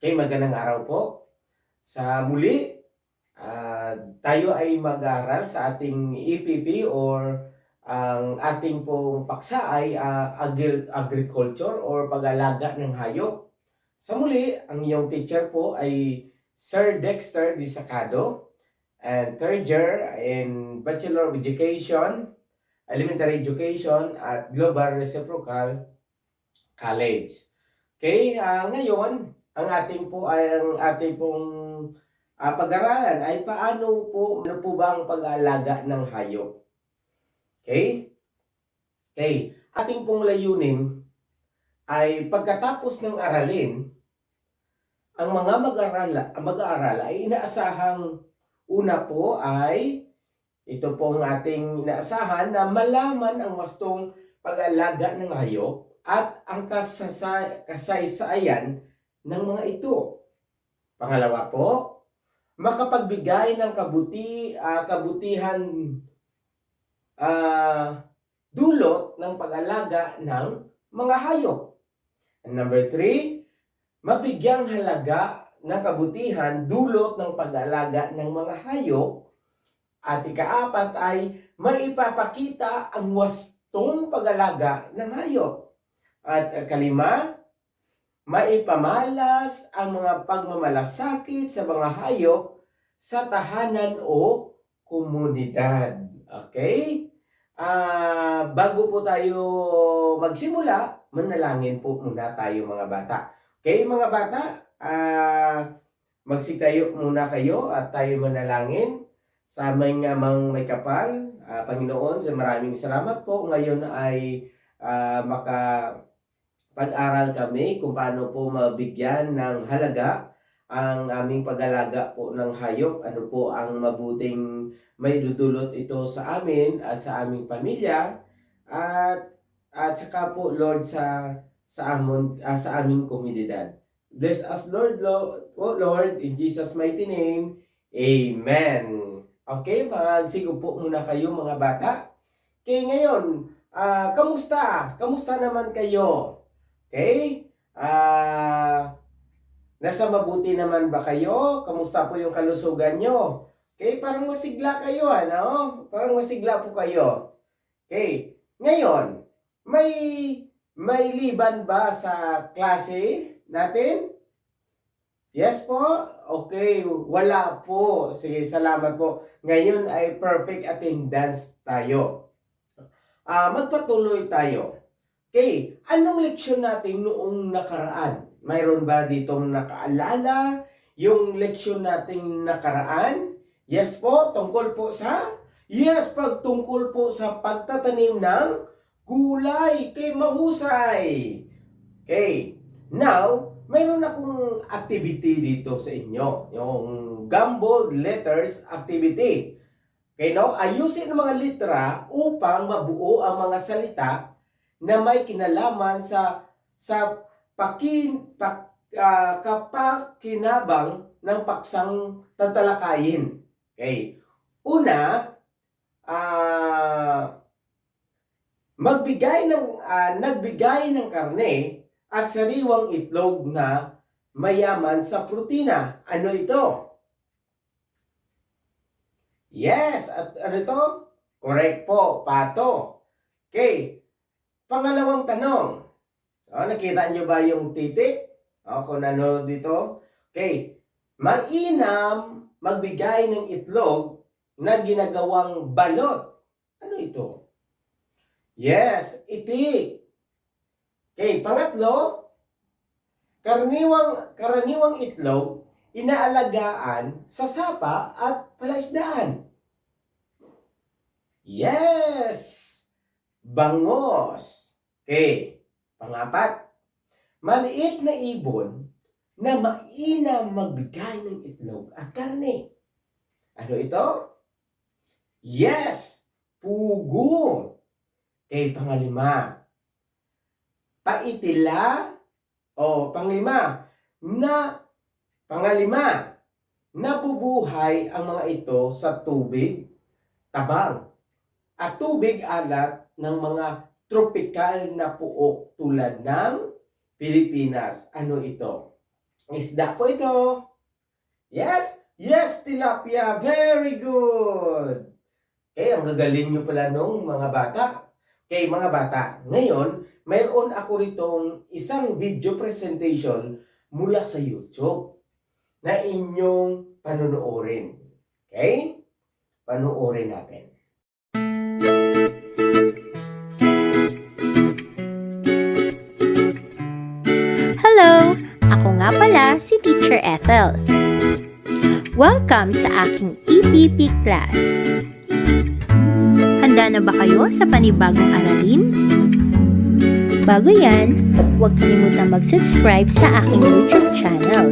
Magandang araw po. Sa muli, tayo ay mag-aaral sa ating EPP or ang ating pong paksa ay agriculture or pag-alaga ng hayop. Sa muli, ang iyong teacher po ay Sir Dexter Disacado, and third year in Bachelor of Education, Elementary Education at Global Reciprocal College. Ngayon, ang ating pong pag-aralan ay ano po ba ang pag-aalaga ng hayop? Okay? Ating pong layunin ay pagkatapos ng aralin, ang mga mag-aaral ay inaasahang una po ay ito pong ating inaasahan na malaman ang wastong pag-aalaga ng hayop at ang kasaysayan ng mga ito. Pangalawa po, makapagbigay ng kabutihan dulot ng pag-alaga ng mga hayop. And number 3, mabigyang halaga ng kabutihan dulot ng pag-alaga ng mga hayop. At ika-4 ay maipapakita ang wastong pag-alaga ng hayop. At 5, maipamalas ang mga pagmamalasakit sa mga hayop sa tahanan o komunidad. Okay? Bago po tayo magsimula, manalangin po muna tayo mga bata. Okay, mga bata, magsitayo muna kayo at tayo manalangin. Sa aming amang may kapal, Panginoon, sa maraming salamat po. Ngayon ay makapag-aral kami kung paano po mabigyan ng halaga ang aming pag-alaga po ng hayop. Ano po ang mabuting may dudulot ito sa amin at sa aming pamilya. At saka po, Lord, sa aming komunidad. Bless us, Lord, in Jesus' mighty name. Amen. Okay, magsigo po muna kayo mga bata. Okay, ngayon, kamusta? Kamusta naman kayo? Okay? Nasa mabuti naman ba kayo? Kamusta po yung kalusugan nyo? Okay, parang masigla kayo, ano? Parang masigla po kayo. Okay, ngayon, may liban ba sa klase natin? Yes po? Okay, wala po. Sige, salamat po. Ngayon ay perfect attendance tayo. Magpatuloy tayo. Okay, anong leksyon natin noong nakaraan? Mayroon ba ditong nakaalala yung leksyon nating nakaraan? Yes po, tungkol po sa? Yes, tungkol po sa pagtatanim ng gulay. Okay, mahusay. Okay, now, mayroon akong activity dito sa inyo, yung Gumbold Letters Activity. Okay, no? Ayusin ang mga litera upang mabuo ang mga salita na may kinalaman sa kapakinabang ng paksang tatalakayin. Okay. Una, nagbigay ng karne at sariwang itlog na mayaman sa protina. Ano ito? Yes, at ano ito? Correct po, pato. Okay, pangalawang tanong. Nakita nyo ba yung titik? Kung ano dito? Okay, mainam magbigay ng itlog na ginagawang balot. Ano ito? Yes, itik. Okay, pangatlo, karaniwang itlog inaalagaan sa sapa at palaisdaan. Yes, bangos. Okay, pangapat, maliit na ibon na mainam magbigay ng itlog at karne. Ano ito? Yes, pugo. Okay, pangalima, pangalima, nabubuhay ang mga ito sa tubig, tabang, at tubig alat ng mga tropikal na puok tulad ng Pilipinas. Ano ito? Isda po ito. Yes, yes, tilapia. Very good. Okay, ang gagaling nyo pala nung mga bata. Okay, mga bata, ngayon, mayroon ako ritong isang video presentation mula sa YouTube na inyong panonoorin. Okay? Panoorin natin. Hello! Ako nga pala si Teacher Ethel. Welcome sa aking EPP class. Handa na ba kayo sa panibagong aralin? Bago yan, huwag kalimutang mag-subscribe sa aking YouTube channel.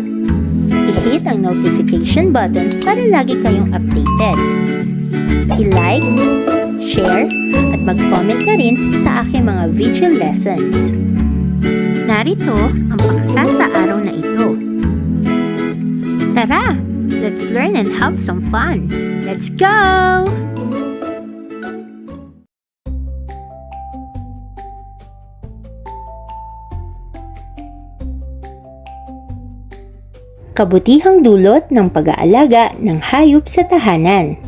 I-hit ang notification button para lagi kayong updated. I-like, share, at mag-comment na rin sa aking mga video lessons. Narito ang paksa sa araw na ito. Tara, let's learn and have some fun. Let's go! Kabutihang dulot ng pag-aalaga ng hayop sa tahanan.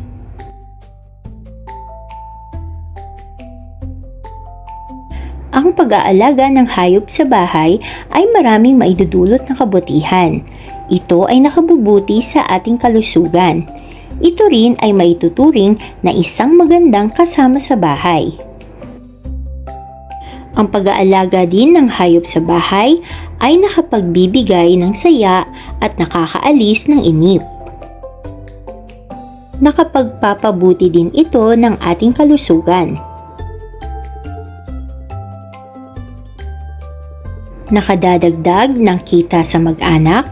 Ang pag-aalaga ng hayop sa bahay ay maraming maidudulot na kabutihan. Ito ay nakabubuti sa ating kalusugan. Ito rin ay maituturing na isang magandang kasama sa bahay. Ang pag-aalaga din ng hayop sa bahay ay nakapagbibigay ng saya at nakakaalis ng inip. Nakapagpapabuti din ito ng ating kalusugan. Nakadadagdag ng kita sa mag-anak.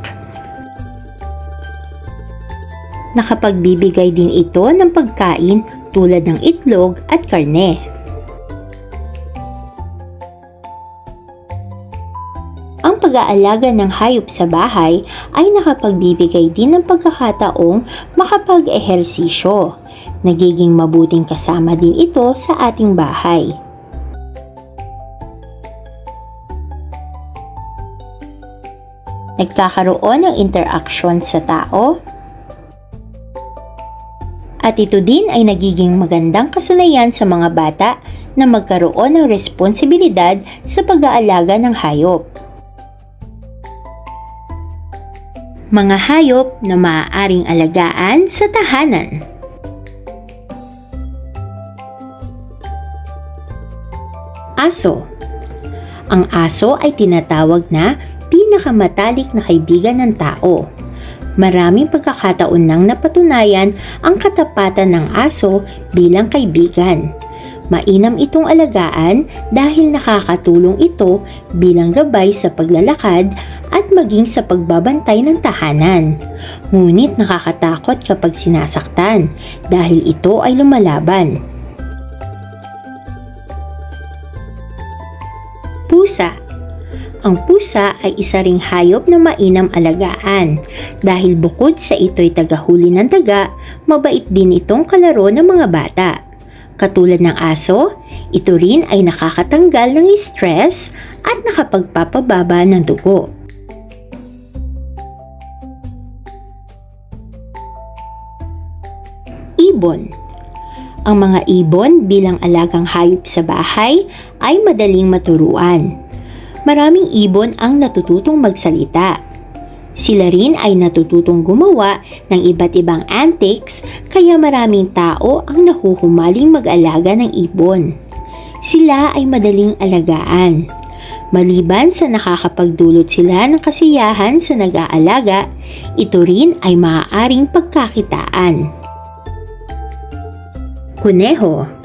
Nakapagbibigay din ito ng pagkain tulad ng itlog at karne. Ang pag-aalaga ng hayop sa bahay ay nakapagbibigay din ng pagkakataong makapag-ehersisyo. Nagiging mabuting kasama din ito sa ating bahay. Nagkakaroon ng interaction sa tao. At ito din ay nagiging magandang kasanayan sa mga bata na magkaroon ng responsibilidad sa pag-aalaga ng hayop. Mga hayop na maaaring alagaan sa tahanan. Aso. Ang aso ay tinatawag na pinakamatalik na kaibigan ng tao. Maraming pagkakataon nang napatunayan ang katapatan ng aso bilang kaibigan. Mainam itong alagaan dahil nakakatulong ito bilang gabay sa paglalakad at maging sa pagbabantay ng tahanan. Ngunit nakakatakot kapag sinasaktan dahil ito ay lumalaban. Pusa. Ang pusa ay isa ring hayop na mainam alagaan dahil bukod sa ito'y tagahuli ng daga, mabait din itong kalaro ng mga bata. Katulad ng aso, ito rin ay nakakatanggal ng stress at nakapagpapababa ng dugo. Ibon. Ang mga ibon bilang alagang hayop sa bahay ay madaling maturuan. Maraming ibon ang natututong magsalita. Sila rin ay natututong gumawa ng iba't ibang antics kaya maraming tao ang nahuhumaling mag-alaga ng ibon. Sila ay madaling alagaan. Maliban sa nakakapagdulot sila ng kasiyahan sa nag-aalaga, ito rin ay maaaring pagkakitaan. Kuneho.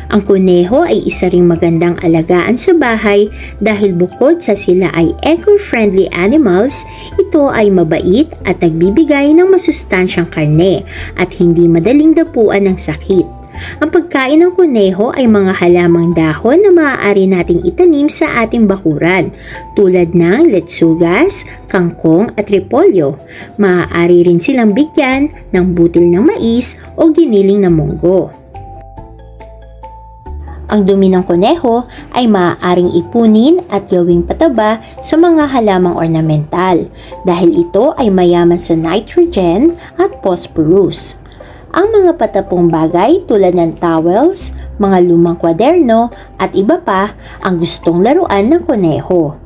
Ang kuneho ay isa ring magandang alagaan sa bahay dahil bukod sa sila ay eco-friendly animals, ito ay mabait at nagbibigay ng masustansyang karne at hindi madaling dapuan ng sakit. Ang pagkain ng kuneho ay mga halamang dahon na maaari nating itanim sa ating bakuran tulad ng letsugas, kangkong at repolyo. Maaari rin silang bigyan ng butil ng mais o giniling na munggo. Ang dumi ng kuneho ay maaaring ipunin at gawing pataba sa mga halamang ornamental dahil ito ay mayaman sa nitrogen at phosphorus. Ang mga patapong bagay tulad ng towels, mga lumang kwaderno at iba pa ang gustong laruan ng kuneho.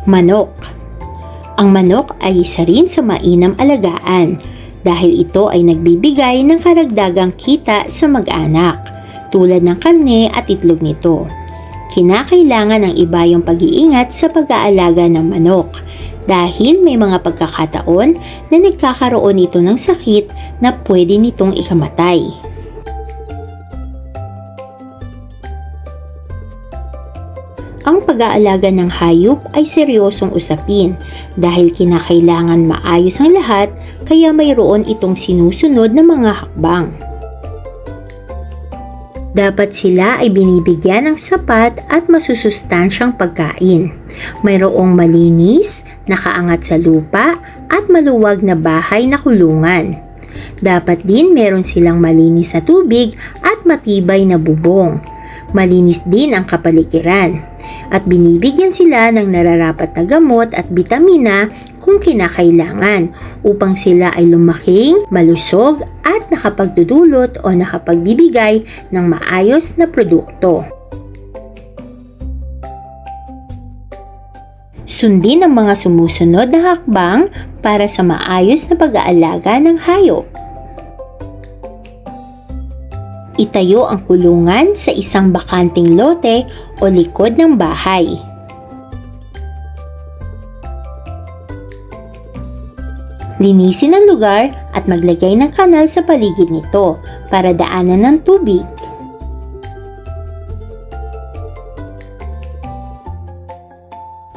Manok. Ang manok ay isa rin sa mainam alagaan dahil ito ay nagbibigay ng karagdagang kita sa mag-anak tulad ng karne at itlog nito. Kinakailangan ng ibayong pag-iingat sa pag-aalaga ng manok dahil may mga pagkakataon na nagkakaroon ito ng sakit na pwede nitong ikamatay. Ang pag-aalaga ng hayop ay seryosong usapin dahil kinakailangan maayos ang lahat kaya mayroon itong sinusunod na mga hakbang. Dapat sila ay binibigyan ng sapat at masusustansyang pagkain. Mayroong malinis, nakaangat sa lupa at maluwag na bahay na kulungan. Dapat din meron silang malinis na tubig at matibay na bubong. Malinis din ang kapaligiran at binibigyan sila ng nararapat na gamot at bitamina kung kinakailangan upang sila ay lumaking, malusog at nakapagdudulot o nakapagbibigay ng maayos na produkto. Sundin ang mga sumusunod na hakbang para sa maayos na pag-aalaga ng hayop. Itayo ang kulungan sa isang bakanting lote o likod ng bahay. Linisin ang lugar at maglagay ng kanal sa paligid nito para daanan ng tubig.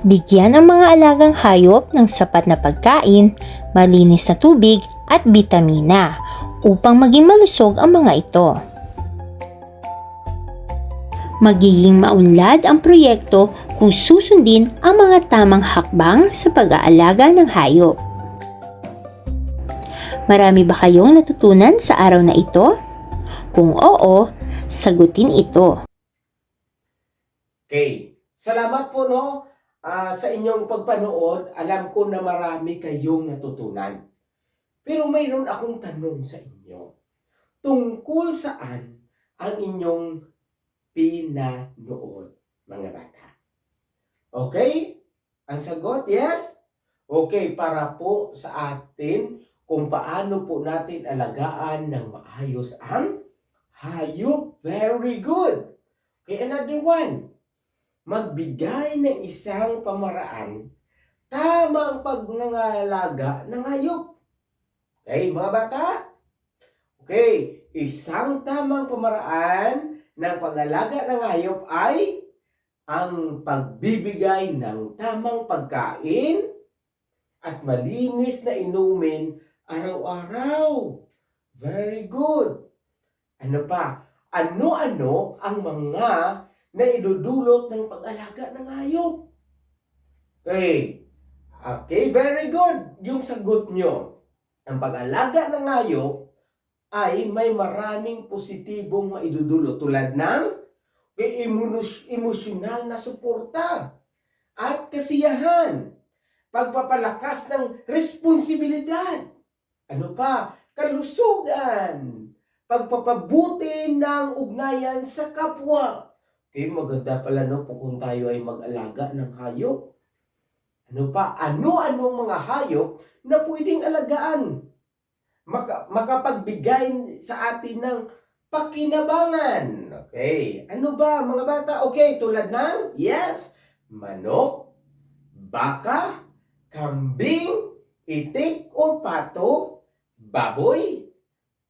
Bigyan ang mga alagang hayop ng sapat na pagkain, malinis na tubig at bitamina upang maging malusog ang mga ito. Magiging maunlad ang proyekto kung susundin ang mga tamang hakbang sa pag-aalaga ng hayop. Marami ba kayong natutunan sa araw na ito? Kung oo, sagutin ito. Okay. Salamat po sa inyong pagpanood. Alam ko na marami kayong natutunan. Pero mayroon akong tanong sa inyo. Tungkol saan ang inyong pinanood, mga bata? Okay? Ang sagot, yes? Okay, para po sa atin kung paano po natin alagaan ng maayos ang hayop. Very good. Okay, another one. Magbigay ng isang pamaraan tamang pagngangalaga ng hayop. Okay, mga bata? Okay, isang tamang pamaraan ng pag-alaga ng hayop ay ang pagbibigay ng tamang pagkain at malinis na inumin araw-araw. Very good. Ano pa? Ano-ano ang mga naidudulot ng pag-alaga ng hayop? Okay. Okay, very good. Yung sagot nyo. Ang pag-alaga ng hayop ay may maraming positibong maidudulot tulad ng emosyonal na suporta at kasiyahan, pagpapalakas ng responsibilidad, ano pa, kalusugan, pagpapabuti ng ugnayan sa kapwa. Okay, maganda pala kung tayo ay mag-alaga ng hayop. Ano pa, ano-anong mga hayop na pwedeng alagaan, makapagbigay sa atin ng pakinabangan. Okay. Ano ba, mga bata? Okay, tulad ng, yes, manok, baka, kambing, itik o pato, baboy,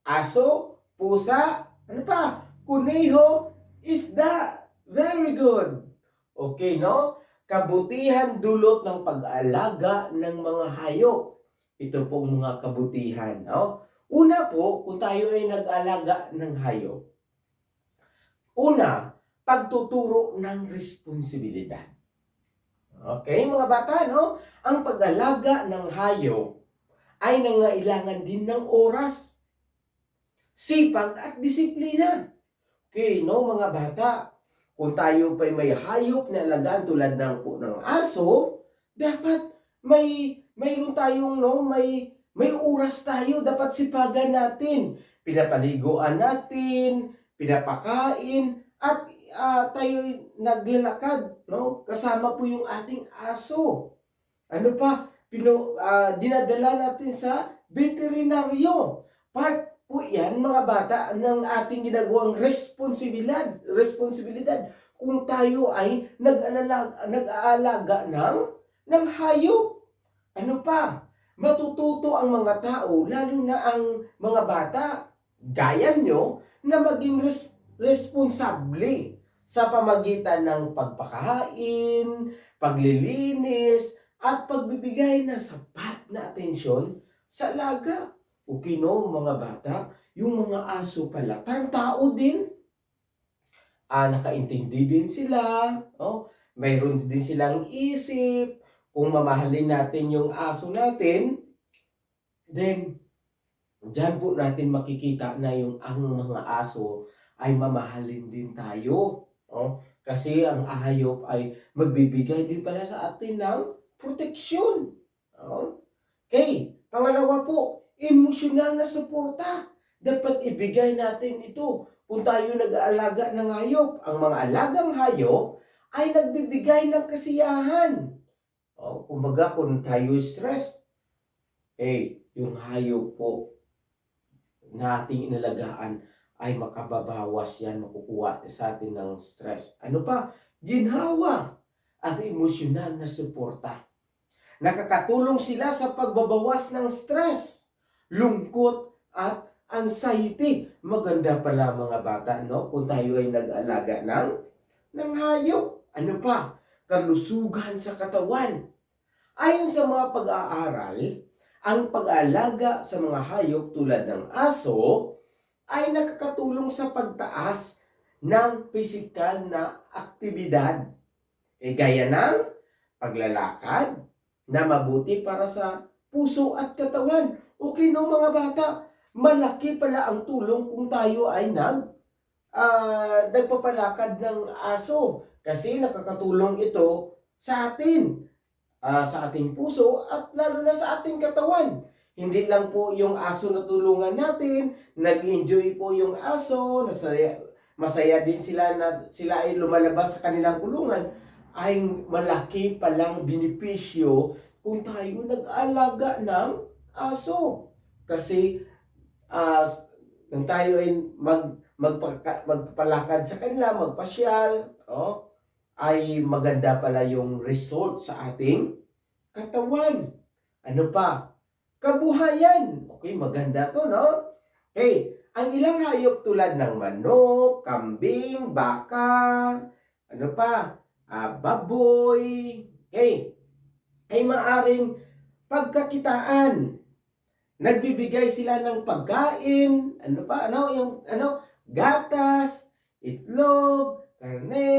aso, pusa, ano pa? Kuneho, isda. Very good. Okay, no? Kabutihan dulot ng pag-aalaga ng mga hayop. Ito pong mga kabutihan. No? Una po, kung tayo ay nag-alaga ng hayop. Una, pagtuturo ng responsibilidad. Okay, mga bata, no? Ang pag-alaga ng hayop ay nangailangan din ng oras, sipag at disiplina. Okay, no mga bata, kung tayo pa may hayop na alagaan tulad ng aso, dapat mayroon tayong may oras tayo, dapat sipagan natin. Pinapaliguan natin, pinapakain, at tayo naglalakad, no? Kasama po yung ating aso. Ano pa? Dinadala natin sa veterinaryo. Part po yan, mga bata, ng ating ginagawang responsibilidad kung tayo ay nag-aalaga ng hayop. Ano pa? Matututo ang mga tao, lalo na ang mga bata, gaya nyo, na maging responsable sa pamagitan ng pagpakain, paglilinis, at pagbibigay ng sapat na atensyon sa alaga. Okay no, mga bata, yung mga aso pala, parang tao din. Nakaintindi din sila, no? Mayroon din silang isip. Kung mamahalin natin yung aso natin, then diyan po natin makikita na ang mga aso ay mamahalin din tayo. No? Kasi ang hayop ay magbibigay din pala sa atin ng proteksyon. No? Okay, pangalawa po, emosyonal na suporta. Dapat ibigay natin ito kung tayo nag-aalaga ng hayop. Ang mga alagang hayop ay nagbibigay ng kasiyahan. Kumbaga kung tayo stress, yung hayop po na ating inalagaan ay makababawas yan, makukuha sa atin ng stress. Ano pa? Ginhawa at emosyonal na suporta. Nakakatulong sila sa pagbabawas ng stress, lungkot at anxiety. Maganda pala mga bata, no? Kung tayo ay nag-alaga ng hayop. Ano pa? Kalusugan sa katawan. Ayon sa mga pag-aaral, ang pag-aalaga sa mga hayop tulad ng aso ay nakakatulong sa pagtaas ng pisikal na aktibidad. Gaya ng paglalakad na mabuti para sa puso at katawan. Okay no mga bata, malaki pala ang tulong kung tayo ay nagpapalakad ng aso. Kasi nakakatulong ito sa atin. Sa ating puso at lalo na sa ating katawan. Hindi lang po yung aso na tulungan natin, nag-enjoy po yung aso, masaya din sila na sila ay lumalabas sa kanilang kulungan, ay malaki palang benepisyo kung tayo nag-alaga ng aso. Kasi nang tayo ay magpapalakad sa kanila, magpasyal, ay maganda pala yung result sa ating katawan. Ano pa? Kabuhayan. Okay, maganda to, no? Okay, ang ilang hayop tulad ng manok, kambing, baka, ano pa? Baboy, okay, ay maaring pagkakitaan. Nagbibigay sila ng pagkain, gatas, itlog, karne,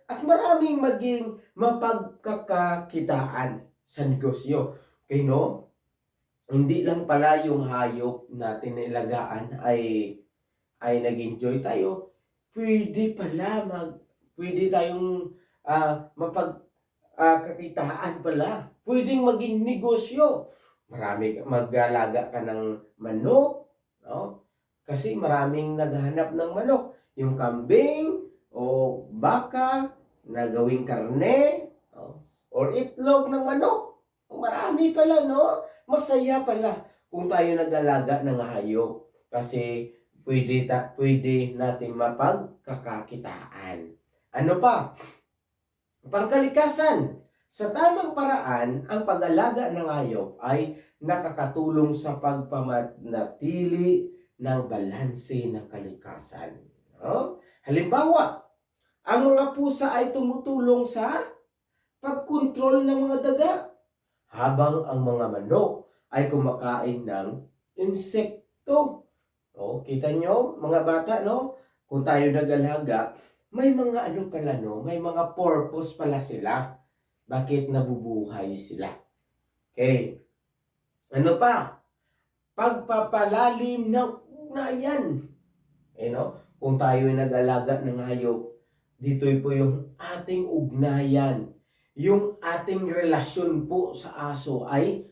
at maraming maging mapagkakakitaan sa negosyo. Okay, no? Hindi lang pala yung hayop natin na ilagaan ay nag-enjoy tayo. Pwede tayong mapagkakitaan pala. Pwedeng maging negosyo. Marami mag-alaga ka ng manok, no? Kasi maraming naghahanap ng manok. Yung kambing, o baka na gawing karne, or itlog ng manok. Marami pala, no? Masaya pala kung tayo nag-alaga ng hayop. Kasi pwede natin mapagkakakitaan. Ano pa? Pangkalikasan. Sa tamang paraan, ang pag-alaga ng hayop ay nakakatulong sa pagpamanatili ng balanse ng kalikasan. No? Halimbawa, ang mga pusa ay tumutulong sa pagkontrol ng mga daga, habang ang mga manok ay kumakain ng insekto. Kita nyo, mga bata, no? Kung tayo nag-alaga, may mga may mga purpose pala sila. Bakit nabubuhay sila? Okay. Ano pa? pagpapalalim ng ugnayan. Kung tayo ay nag-alaga ng hayop, dito'y po yung ating ugnayan, yung ating relasyon po sa aso ay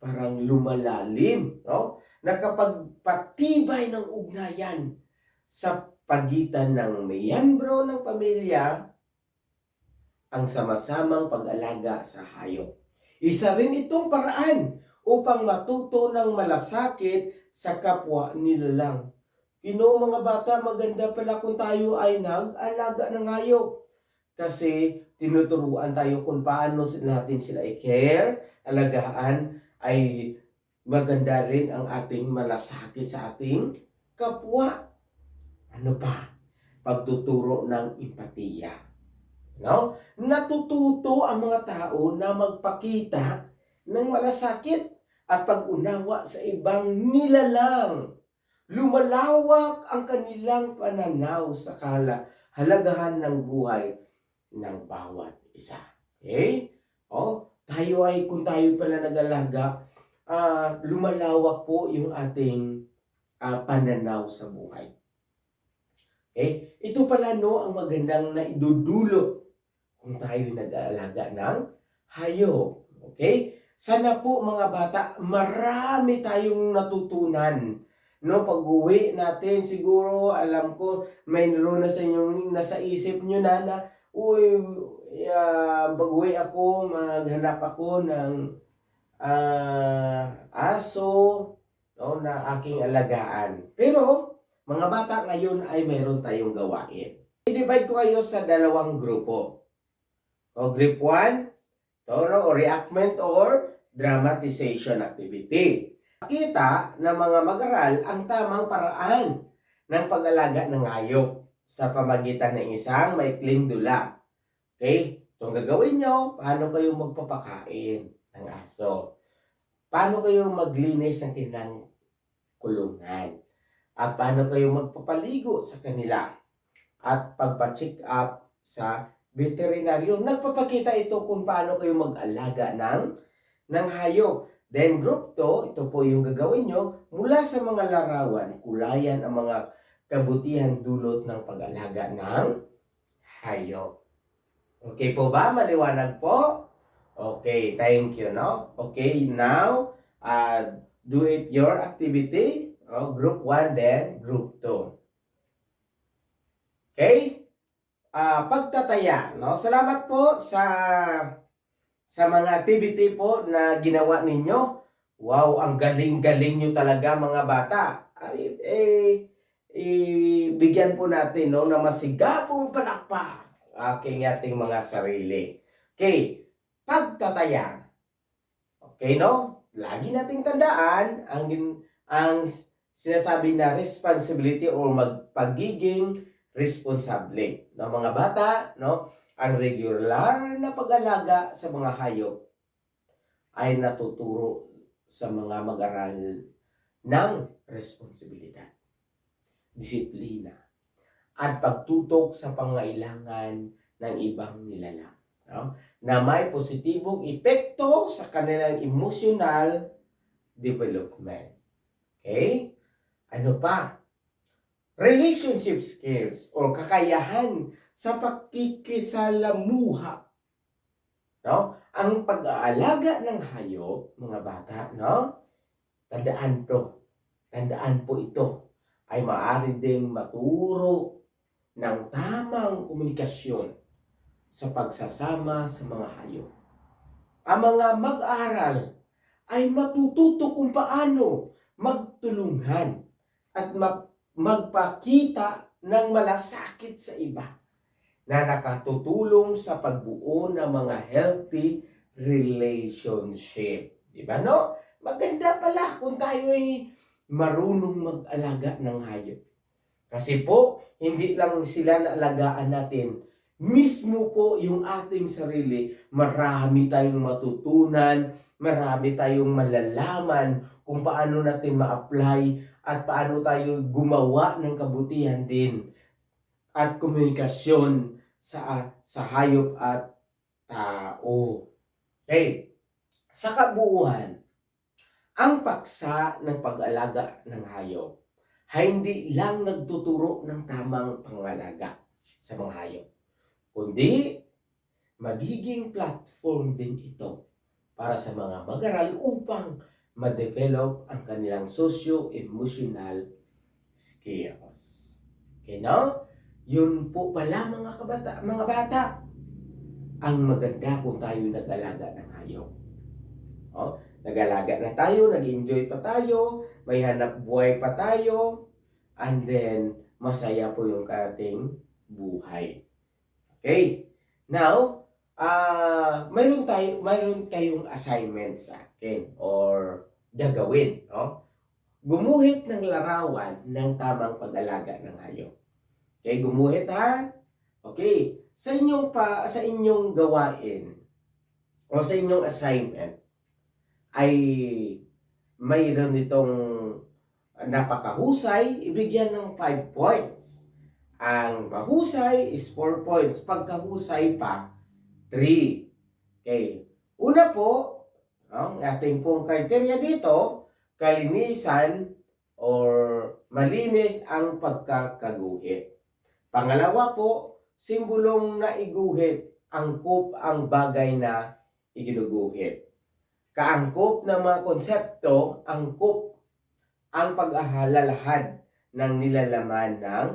parang lumalalim, no? Nakapagpatibay ng ugnayan sa pagitan ng miyembro ng pamilya ang sama-samang pag-alaga sa hayop. Isa rin itong paraan upang matuto ng malasakit sa kapwa nilalang. Mga bata, maganda pala kung tayo ay nag-alaga ng hayop. Kasi tinuturuan tayo kung paano natin sila i-care, alagaan, ay maganda rin ang ating malasakit sa ating kapwa. Ano pa? Pagtuturo ng empatiya. No? Natututo ang mga tao na magpakita ng malasakit at pag-unawa sa ibang nilalang. Lumalawak ang kanilang pananaw sa halagahan ng buhay ng bawat isa. Okay? Tayo ay, kung tayo pala nag-alaga, lumalawak po yung ating pananaw sa buhay. Okay? Ito pala ang magandang naidudulot kung tayo nag-aalaga ng hayop. Okay? Sana po mga bata, marami tayong natutunan. Pag-uwi natin, siguro, alam ko, mayroon na sa inyong nasa isip nyo na pag-uwi ako, maghanap ako ng aso, na aking alagaan. Pero, mga bata, ngayon ay mayroon tayong gawain. I-divide ko kayo sa dalawang grupo. Group 1, reenactment or dramatization activity. Kita ng mga mag-aral ang tamang paraan ng pag-alaga ng hayop sa pamagitan ng isang maikling dula. Okay? Itong gagawin nyo, paano kayo magpapakain ng aso? Paano kayo maglinis ng kanilang kulungan? At paano kayo magpapaligo sa kanila? At pagpa-check up sa veterinaryo. Nagpapakita ito kung paano kayo mag-alaga ng hayop. Then group 2, ito po yung gagawin nyo mula sa mga larawan, kulayan ang mga kabutihan dulot ng pag-alaga ng hayop. Okay po ba? Maliwanag po? Okay, thank you, no? Okay, now, do it your activity. Group 1, then group 2. Okay? Pagtataya, no? Salamat po sa mga activity po na ginawa ninyo. Wow, ang galing-galing nyo talaga mga bata. Bigyan po natin na masigapong palakpak ating mga sarili. Okay, pagtataya. Okay, no? Lagi nating tandaan ang sinasabi na responsibility or pagiging responsable. Mga bata, no? Ang regular na pag-alaga sa mga hayop ay natuturo sa mga mag-aral ng responsibilidad, disiplina, at pagtutok sa pangailangan ng ibang nilalang, no? Na may positibong epekto sa kanilang emotional development. Okay? Ano pa? Relationship skills o kakayahan sa pakikisalamuha. No? Ang pag-aalaga ng hayop, mga bata, no? Tandaan po ito ay maaari ding maturo ng tamang komunikasyon sa pagsasama sa mga hayop. Ang mga mag-aaral ay matututo kung paano magtulungan at magpakita ng malasakit sa iba na nakatutulong sa pagbuo ng mga healthy relationship. Diba, no? Maganda pala kung tayo ay marunong mag-alaga ng hayop. Kasi po, hindi lang sila naalagaan natin. Mismo po yung ating sarili, marami tayong matutunan, marami tayong malalaman kung paano natin ma-apply at paano tayo gumawa ng kabutihan din at komunikasyon sa hayop at tao. Okay. Sa kabuuan, Ang paksa ng pag-alaga ng hayop ay hindi lang nagtuturo ng tamang pangalaga sa mga hayop, kundi magiging platform din ito para sa mga mag-aral upang ma-develop ang kanilang socio-emotional skills. Okay, no? Yun po pala mga bata, ang maganda kung tayo nag-alaga ng hayop. Oh, nag-alaga na tayo, nag-enjoy pa tayo, may hanap buhay pa tayo, and then masaya po yung ating buhay. Okay? Now, mayroon kayong assignment sa akin or gagawin, no? Gumuhit ng larawan ng tamang pag-alaga ng hayop. Okay, gumuhit ha? Okay, sa inyong gawain o sa inyong assignment ay mayroon itong napakahusay, ibigyan ng 5 points. Ang mahusay is 4 points. Pagkahusay pa, 3. Okay. Una po, ang ating pong criteria dito, kalinisan or malinis ang pagkakaguhit. Pangalawa po, simbolong naiguhit, angkop ang bagay na iginuguhit. Kaangkop ng mga konsepto, angkop ang pag-ahalalahad ng nilalaman ng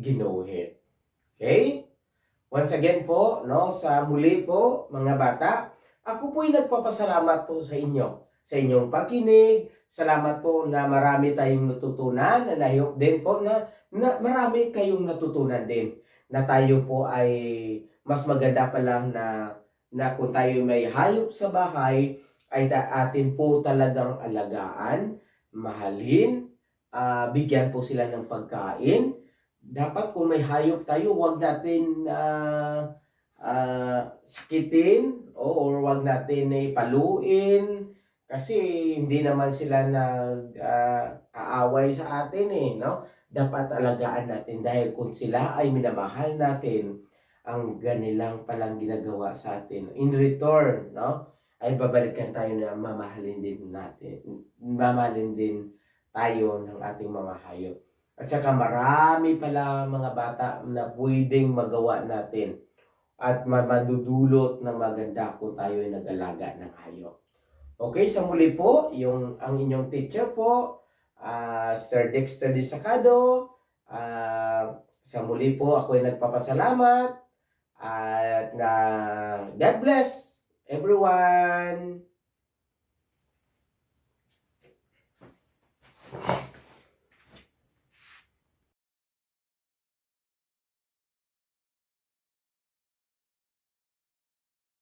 ginuhit. Okay? Once again po, no, sa muli po, mga bata, ako po'y nagpapasalamat po sa inyo, sa inyong pakinig. Salamat po na marami tayong natutunan, na I-hope din po na marami kayong natutunan din, na tayo po ay mas maganda pa lang na kung tayo may hayop sa bahay, ay atin po talagang alagaan, mahalin, bigyan po sila ng pagkain. Dapat kung may hayop tayo, wag natin sakitin or wag natin paluin kasi hindi naman sila aaway sa atin no? Dapat alagaan natin dahil kung sila ay minamahal natin, ang ganilang palang ginagawa sa atin in return, no? Ay babalikan tayo na mamahalin din tayo ng ating mga hayop. At saka marami pala mga bata na pwedeng magawa natin at madudulot ng maganda kung tayo ay nag-alaga ng hayop. Okay, sa muli po, ang inyong teacher po, Sir Dexter Desacado. Sa muli po, ako ay nagpapasalamat at God bless everyone.